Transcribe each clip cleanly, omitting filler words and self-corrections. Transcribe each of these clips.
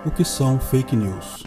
O que são fake news?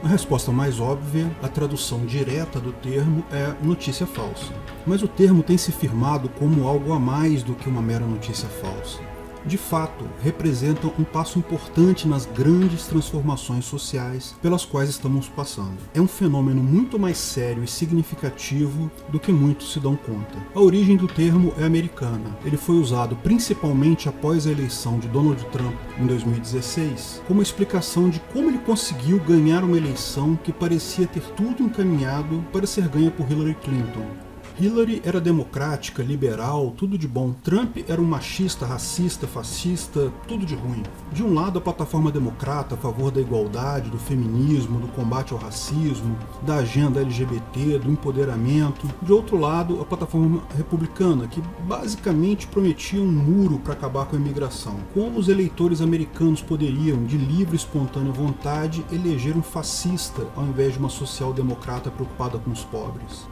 A resposta mais óbvia, a tradução direta do termo é notícia falsa. Mas o termo tem se firmado como algo a mais do que uma mera notícia falsa. De fato, representam um passo importante nas grandes transformações sociais pelas quais estamos passando. É um fenômeno muito mais sério e significativo do que muitos se dão conta. A origem do termo é americana. Ele foi usado principalmente após a eleição de Donald Trump em 2016, como explicação de como ele conseguiu ganhar uma eleição que parecia ter tudo encaminhado para ser ganha por Hillary Clinton. Hillary era democrática, liberal, tudo de bom. Trump era um machista, racista, fascista, tudo de ruim. De um lado, a plataforma democrata a favor da igualdade, do feminismo, do combate ao racismo, da agenda LGBT, do empoderamento. De outro lado, a plataforma republicana, que basicamente prometia um muro para acabar com a imigração. Como os eleitores americanos poderiam, de livre e espontânea vontade, eleger um fascista ao invés de uma social-democrata preocupada com os pobres?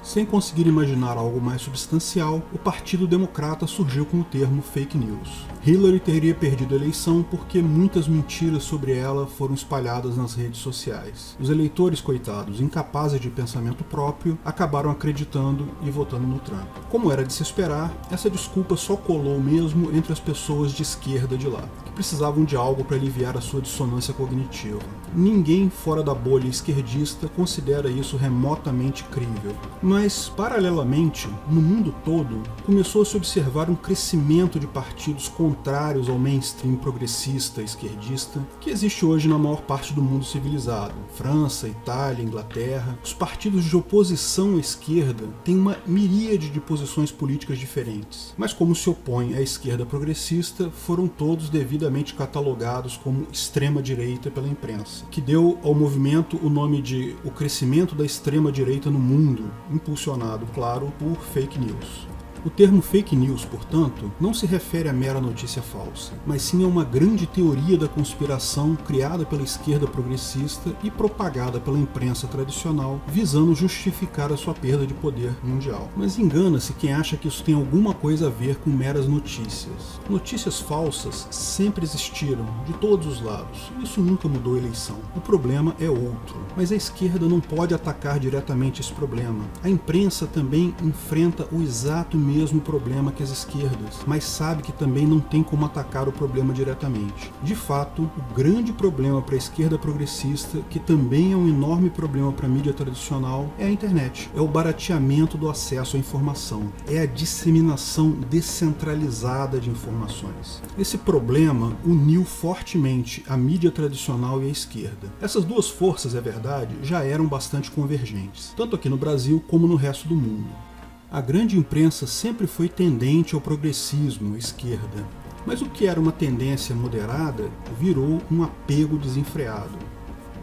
Sem conseguir imaginar algo mais substancial, o Partido Democrata surgiu com o termo fake news. Hillary teria perdido a eleição porque muitas mentiras sobre ela foram espalhadas nas redes sociais. Os eleitores, coitados, incapazes de pensamento próprio, acabaram acreditando e votando no Trump. Como era de se esperar, essa desculpa só colou mesmo entre as pessoas de esquerda de lá, que precisavam de algo para aliviar a sua dissonância cognitiva. Ninguém fora da bolha esquerdista considera isso remotamente crível. Mas, paralelamente, no mundo todo, começou a se observar um crescimento de partidos contrários ao mainstream progressista e esquerdista que existe hoje na maior parte do mundo civilizado. França, Itália, Inglaterra. Os partidos de oposição à esquerda têm uma miríade de posições políticas diferentes, mas como se opõem à esquerda progressista, foram todos devidamente catalogados como extrema-direita pela imprensa, que deu ao movimento o nome de o crescimento da extrema-direita no mundo, impulsionado, claro, por fake news. O termo fake news, portanto, não se refere a mera notícia falsa, mas sim a uma grande teoria da conspiração criada pela esquerda progressista e propagada pela imprensa tradicional, visando justificar a sua perda de poder mundial. Mas engana-se quem acha que isso tem alguma coisa a ver com meras notícias. Notícias falsas sempre existiram, de todos os lados, e isso nunca mudou a eleição. O problema é outro, mas a esquerda não pode atacar diretamente esse problema. A imprensa também enfrenta o exato mesmo problema que as esquerdas, mas sabe que também não tem como atacar o problema diretamente. De fato, o grande problema para a esquerda progressista, que também é um enorme problema para a mídia tradicional, é a internet. É o barateamento do acesso à informação. É a disseminação descentralizada de informações. Esse problema uniu fortemente a mídia tradicional e a esquerda. Essas duas forças, é verdade, já eram bastante convergentes, tanto aqui no Brasil como no resto do mundo. A grande imprensa sempre foi tendente ao progressismo, à esquerda, mas o que era uma tendência moderada virou um apego desenfreado.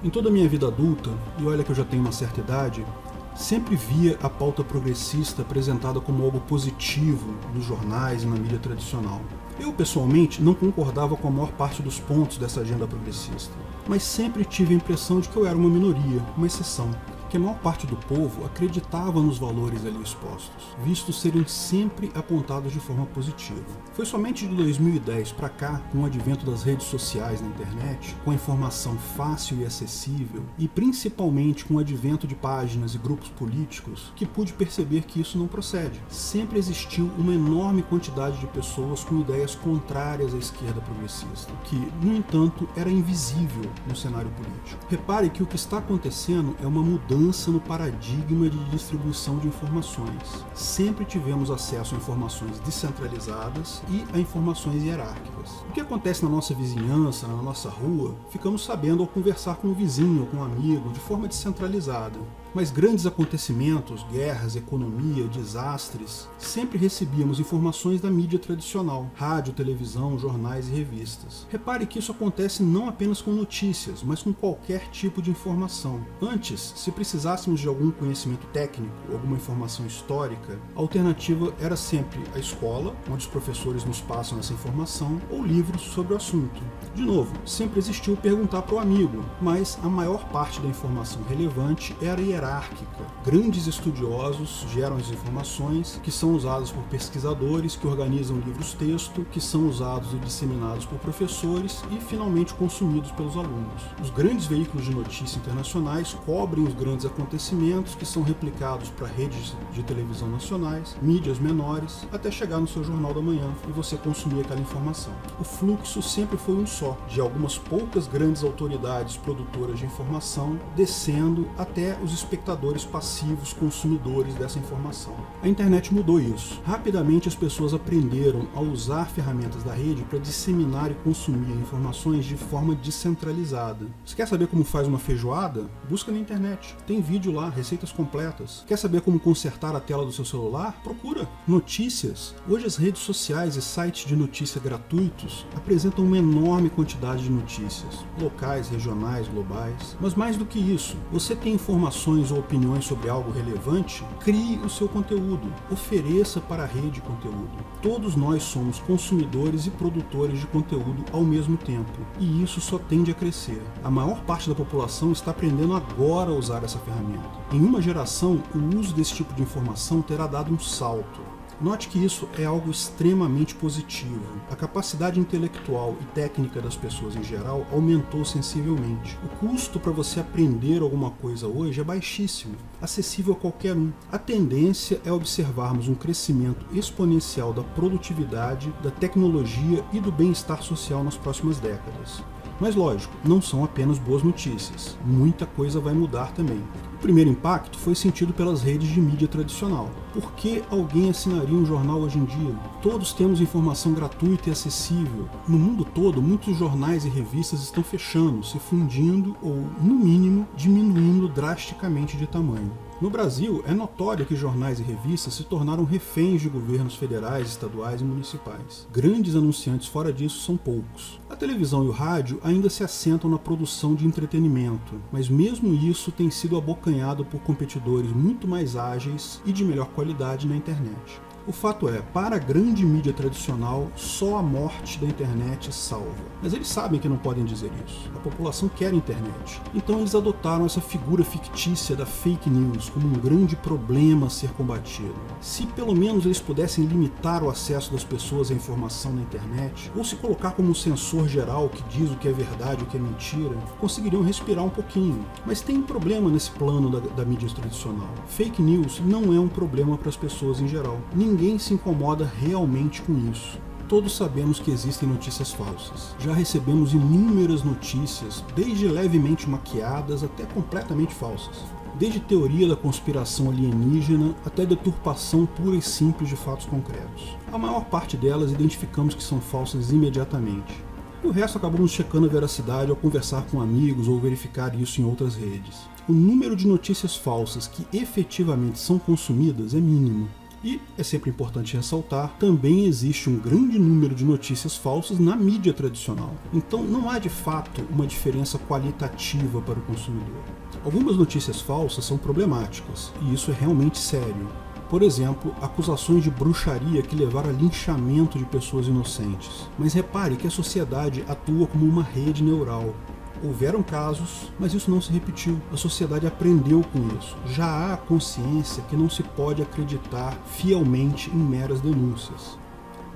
Em toda a minha vida adulta, e olha que eu já tenho uma certa idade, sempre via a pauta progressista apresentada como algo positivo nos jornais e na mídia tradicional. Eu, pessoalmente, não concordava com a maior parte dos pontos dessa agenda progressista, mas sempre tive a impressão de que eu era uma minoria, uma exceção, que a maior parte do povo acreditava nos valores ali expostos, vistos serem sempre apontados de forma positiva. Foi somente de 2010 para cá, com o advento das redes sociais na internet, com a informação fácil e acessível, e principalmente com o advento de páginas e grupos políticos, que pude perceber que isso não procede. Sempre existiu uma enorme quantidade de pessoas com ideias contrárias à esquerda progressista, que, no entanto, era invisível no cenário político. Repare que o que está acontecendo é uma mudança no paradigma de distribuição de informações. Sempre tivemos acesso a informações descentralizadas e a informações hierárquicas. O que acontece na nossa vizinhança, na nossa rua, ficamos sabendo ao conversar com o vizinho ou com um amigo de forma descentralizada. Mas grandes acontecimentos, guerras, economia, desastres, sempre recebíamos informações da mídia tradicional, rádio, televisão, jornais e revistas. Repare que isso acontece não apenas com notícias, mas com qualquer tipo de informação. Antes, se precisássemos de algum conhecimento técnico, alguma informação histórica, a alternativa era sempre a escola, onde os professores nos passam essa informação, ou livros sobre o assunto. De novo, sempre existiu perguntar para o amigo, mas a maior parte da informação relevante era hierárquica hierárquica. Grandes estudiosos geram as informações que são usadas por pesquisadores, que organizam livros-texto, que são usados e disseminados por professores e, finalmente, consumidos pelos alunos. Os grandes veículos de notícia internacionais cobrem os grandes acontecimentos que são replicados para redes de televisão nacionais, mídias menores, até chegar no seu jornal da manhã e você consumir aquela informação. O fluxo sempre foi um só, de algumas poucas grandes autoridades produtoras de informação descendo até os espectadores passivos consumidores dessa informação. A internet mudou isso. Rapidamente as pessoas aprenderam a usar ferramentas da rede para disseminar e consumir informações de forma descentralizada. Você quer saber como faz uma feijoada? Busca na internet. Tem vídeo lá, receitas completas. Quer saber como consertar a tela do seu celular? Procura. Notícias. Hoje as redes sociais e sites de notícia gratuitos apresentam uma enorme quantidade de notícias, locais, regionais, globais. Mas mais do que isso, você tem informações ou opiniões sobre algo relevante? Crie o seu conteúdo. Ofereça para a rede conteúdo. Todos nós somos consumidores e produtores de conteúdo ao mesmo tempo. E isso só tende a crescer. A maior parte da população está aprendendo agora a usar essa ferramenta. Em uma geração, o uso desse tipo de informação terá dado um salto. Note que isso é algo extremamente positivo. A capacidade intelectual e técnica das pessoas em geral aumentou sensivelmente. O custo para você aprender alguma coisa hoje é baixíssimo, acessível a qualquer um. A tendência é observarmos um crescimento exponencial da produtividade, da tecnologia e do bem-estar social nas próximas décadas. Mas lógico, não são apenas boas notícias. Muita coisa vai mudar também. O primeiro impacto foi sentido pelas redes de mídia tradicional. Por que alguém assinaria um jornal hoje em dia? Todos temos informação gratuita e acessível. No mundo todo, muitos jornais e revistas estão fechando, se fundindo ou, no mínimo, diminuindo drasticamente de tamanho. No Brasil, é notório que jornais e revistas se tornaram reféns de governos federais, estaduais e municipais. Grandes anunciantes fora disso são poucos. A televisão e o rádio ainda se assentam na produção de entretenimento, mas mesmo isso tem sido abocanhado por competidores muito mais ágeis e de melhor qualidade na internet. O fato é, para a grande mídia tradicional, só a morte da internet salva. Mas eles sabem que não podem dizer isso. A população quer internet. Então eles adotaram essa figura fictícia da fake news como um grande problema a ser combatido. Se pelo menos eles pudessem limitar o acesso das pessoas à informação na internet, ou se colocar como um censor geral que diz o que é verdade e o que é mentira, conseguiriam respirar um pouquinho. Mas tem um problema nesse plano da mídia tradicional. Fake news não é um problema para as pessoas em geral. Ninguém se incomoda realmente com isso. Todos sabemos que existem notícias falsas. Já recebemos inúmeras notícias, desde levemente maquiadas até completamente falsas. Desde teoria da conspiração alienígena até deturpação pura e simples de fatos concretos. A maior parte delas identificamos que são falsas imediatamente. E o resto acabamos checando a veracidade ao conversar com amigos ou verificar isso em outras redes. O número de notícias falsas que efetivamente são consumidas é mínimo. E, é sempre importante ressaltar, também existe um grande número de notícias falsas na mídia tradicional. Então não há de fato uma diferença qualitativa para o consumidor. Algumas notícias falsas são problemáticas, e isso é realmente sério. Por exemplo, acusações de bruxaria que levaram a linchamento de pessoas inocentes. Mas repare que a sociedade atua como uma rede neural. Houveram casos, mas isso não se repetiu. A sociedade aprendeu com isso. Já há consciência que não se pode acreditar fielmente em meras denúncias.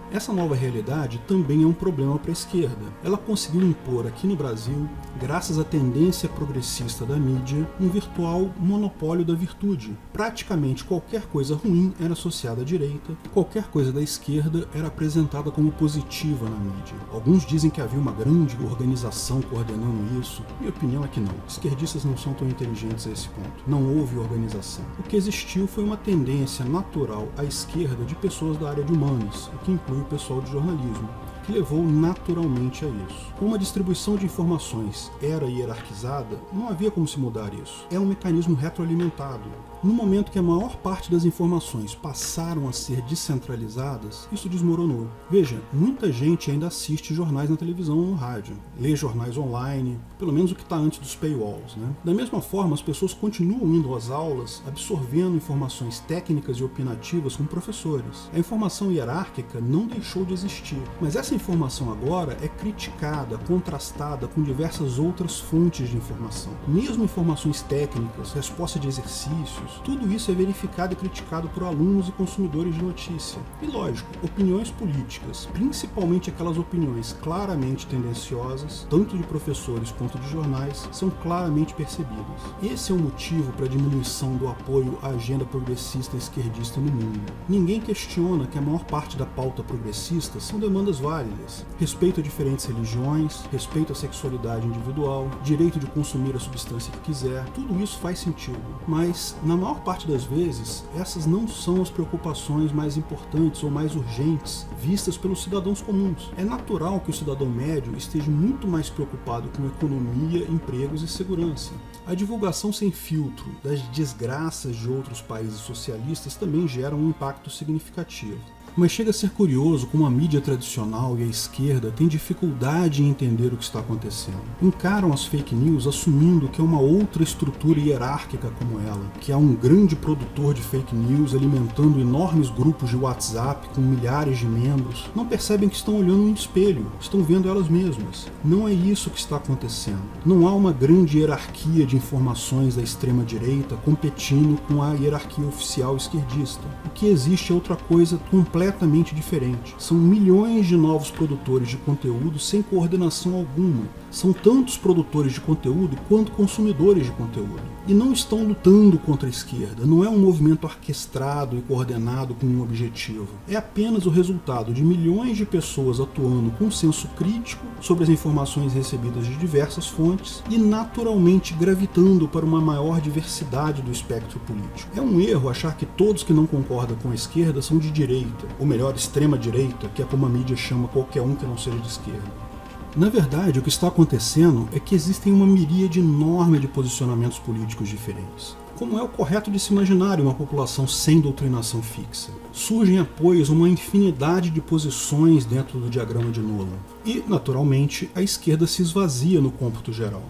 Essa nova realidade também é um problema para a esquerda. Ela conseguiu impor aqui no Brasil, graças à tendência progressista da mídia, um virtual monopólio da virtude. Praticamente qualquer coisa ruim era associada à direita, qualquer coisa da esquerda era apresentada como positiva na mídia. Alguns dizem que havia uma grande organização coordenando isso. Minha opinião é que não. Esquerdistas não são tão inteligentes a esse ponto. Não houve organização. O que existiu foi uma tendência natural à esquerda de pessoas da área de humanas, o que inclui o pessoal de jornalismo, que levou naturalmente a isso. Como a distribuição de informações era hierarquizada, não havia como se mudar isso. É um mecanismo retroalimentado. No momento que a maior parte das informações passaram a ser descentralizadas, isso desmoronou. Veja, muita gente ainda assiste jornais na televisão ou no rádio, lê jornais online, pelo menos o que está antes dos paywalls, né? Da mesma forma, as pessoas continuam indo às aulas, absorvendo informações técnicas e opinativas com professores. A informação hierárquica não deixou de existir, mas essa informação agora é criticada, contrastada com diversas outras fontes de informação. Mesmo informações técnicas, resposta de exercícios, tudo isso é verificado e criticado por alunos e consumidores de notícia. E lógico, opiniões políticas, principalmente aquelas opiniões claramente tendenciosas, tanto de professores quanto de jornais, são claramente percebidas. Esse é o motivo para a diminuição do apoio à agenda progressista e esquerdista no mundo. Ninguém questiona que a maior parte da pauta progressista são demandas válidas: respeito a diferentes religiões, respeito à sexualidade individual, direito de consumir a substância que quiser, tudo isso faz sentido. Mas, na maior parte das vezes, essas não são as preocupações mais importantes ou mais urgentes vistas pelos cidadãos comuns. É natural que o cidadão médio esteja muito mais preocupado com economia, empregos e segurança. A divulgação sem filtro das desgraças de outros países socialistas também gera um impacto significativo. Mas chega a ser curioso como a mídia tradicional e a esquerda têm dificuldade em entender o que está acontecendo. Encaram as fake news assumindo que é uma outra estrutura hierárquica como ela, que há um grande produtor de fake news alimentando enormes grupos de WhatsApp com milhares de membros. Não percebem que estão olhando um espelho, estão vendo elas mesmas. Não é isso que está acontecendo. Não há uma grande hierarquia de informações da extrema-direita competindo com a hierarquia oficial esquerdista. O que existe é outra coisa completamente diferente. São milhões de novos produtores de conteúdo sem coordenação alguma. São tantos produtores de conteúdo quanto consumidores de conteúdo. E não estão lutando contra a esquerda. Não é um movimento orquestrado e coordenado com um objetivo. É apenas o resultado de milhões de pessoas atuando com senso crítico sobre as informações recebidas de diversas fontes e naturalmente gravitando para uma maior diversidade do espectro político. É um erro achar que todos que não concordam com a esquerda são de direita, ou melhor, extrema-direita, que é como a mídia chama qualquer um que não seja de esquerda. Na verdade, o que está acontecendo é que existem uma miríade enorme de posicionamentos políticos diferentes. Como é o correto de se imaginar em uma população sem doutrinação fixa. Surgem apoios a uma infinidade de posições dentro do diagrama de Nolan. E, naturalmente, a esquerda se esvazia no cômputo geral.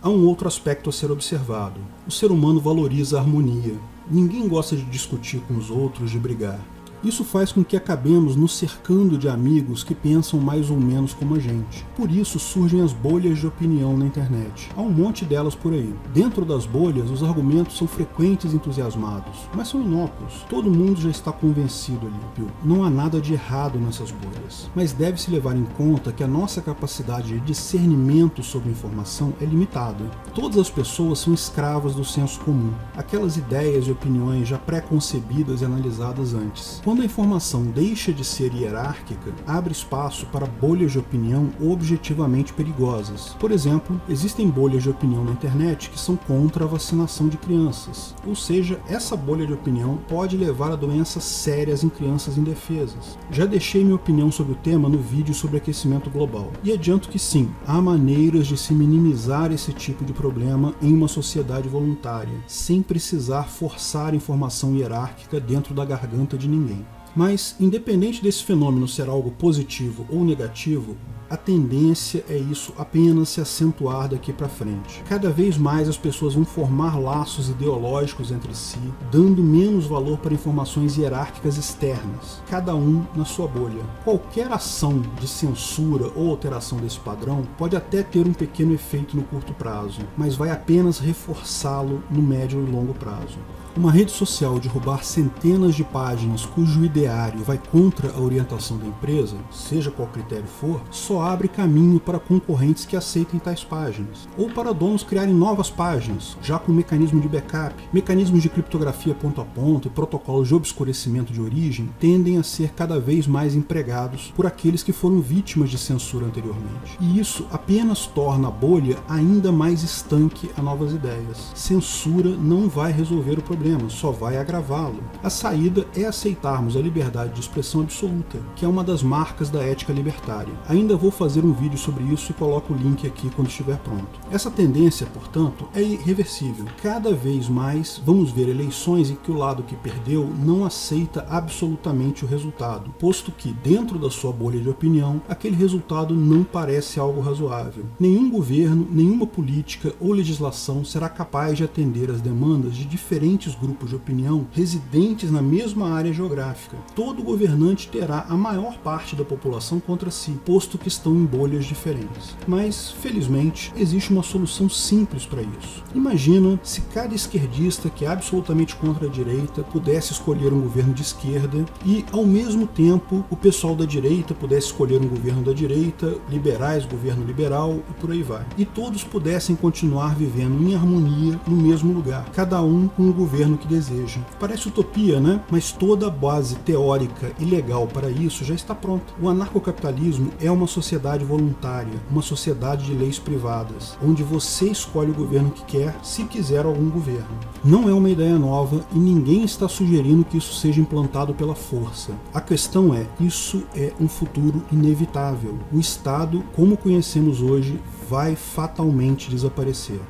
Há um outro aspecto a ser observado. O ser humano valoriza a harmonia. Ninguém gosta de discutir com os outros, de brigar. Isso faz com que acabemos nos cercando de amigos que pensam mais ou menos como a gente. Por isso surgem as bolhas de opinião na internet. Há um monte delas por aí. Dentro das bolhas, os argumentos são frequentes e entusiasmados, mas são inócuos. Todo mundo já está convencido ali. Não há nada de errado nessas bolhas. Mas deve-se levar em conta que a nossa capacidade de discernimento sobre informação é limitada. Todas as pessoas são escravas do senso comum, aquelas ideias e opiniões já pré-concebidas e analisadas antes. Quando a informação deixa de ser hierárquica, abre espaço para bolhas de opinião objetivamente perigosas. Por exemplo, existem bolhas de opinião na internet que são contra a vacinação de crianças. Ou seja, essa bolha de opinião pode levar a doenças sérias em crianças indefesas. Já deixei minha opinião sobre o tema no vídeo sobre aquecimento global. E adianto que sim, há maneiras de se minimizar esse tipo de problema em uma sociedade voluntária, sem precisar forçar informação hierárquica dentro da garganta de ninguém. Mas, independente desse fenômeno ser algo positivo ou negativo, a tendência é isso apenas se acentuar daqui para frente. Cada vez mais as pessoas vão formar laços ideológicos entre si, dando menos valor para informações hierárquicas externas, cada um na sua bolha. Qualquer ação de censura ou alteração desse padrão pode até ter um pequeno efeito no curto prazo, mas vai apenas reforçá-lo no médio e longo prazo. Uma rede social derrubar centenas de páginas cujo ideário vai contra a orientação da empresa, seja qual critério for, só abre caminho para concorrentes que aceitem tais páginas, ou para donos criarem novas páginas, já com mecanismo de backup. Mecanismos de criptografia ponto a ponto e protocolos de obscurecimento de origem tendem a ser cada vez mais empregados por aqueles que foram vítimas de censura anteriormente. E isso apenas torna a bolha ainda mais estanque a novas ideias. Censura não vai resolver o problema, só vai agravá-lo. A saída é aceitarmos a liberdade de expressão absoluta, que é uma das marcas da ética libertária. Ainda vou vou fazer um vídeo sobre isso e coloco o link aqui quando estiver pronto. Essa tendência, portanto, é irreversível. Cada vez mais vamos ver eleições em que o lado que perdeu não aceita absolutamente o resultado, posto que, dentro da sua bolha de opinião, aquele resultado não parece algo razoável. Nenhum governo, nenhuma política ou legislação será capaz de atender às demandas de diferentes grupos de opinião residentes na mesma área geográfica. Todo governante terá a maior parte da população contra si, posto que estão em bolhas diferentes. Mas, felizmente, existe uma solução simples para isso. Imagina se cada esquerdista que é absolutamente contra a direita pudesse escolher um governo de esquerda e, ao mesmo tempo, o pessoal da direita pudesse escolher um governo da direita, liberais, governo liberal e por aí vai. E todos pudessem continuar vivendo em harmonia no mesmo lugar, cada um com o governo que deseja. Parece utopia, né? Mas toda a base teórica e legal para isso já está pronta. O anarcocapitalismo é uma sociedade voluntária, uma sociedade de leis privadas, onde você escolhe o governo que quer, se quiser algum governo. Não é uma ideia nova e ninguém está sugerindo que isso seja implantado pela força. A questão é, isso é um futuro inevitável. O Estado, como conhecemos hoje, vai fatalmente desaparecer.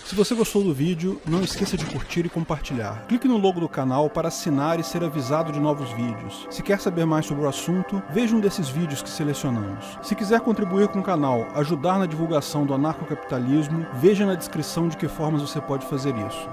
Se você gostou do vídeo, não esqueça de curtir e compartilhar. Clique no logo do canal para assinar e ser avisado de novos vídeos. Se quer saber mais sobre o assunto, veja um desses vídeos que selecionamos. Se quiser contribuir com o canal, ajudar na divulgação do anarcocapitalismo, veja na descrição de que formas você pode fazer isso.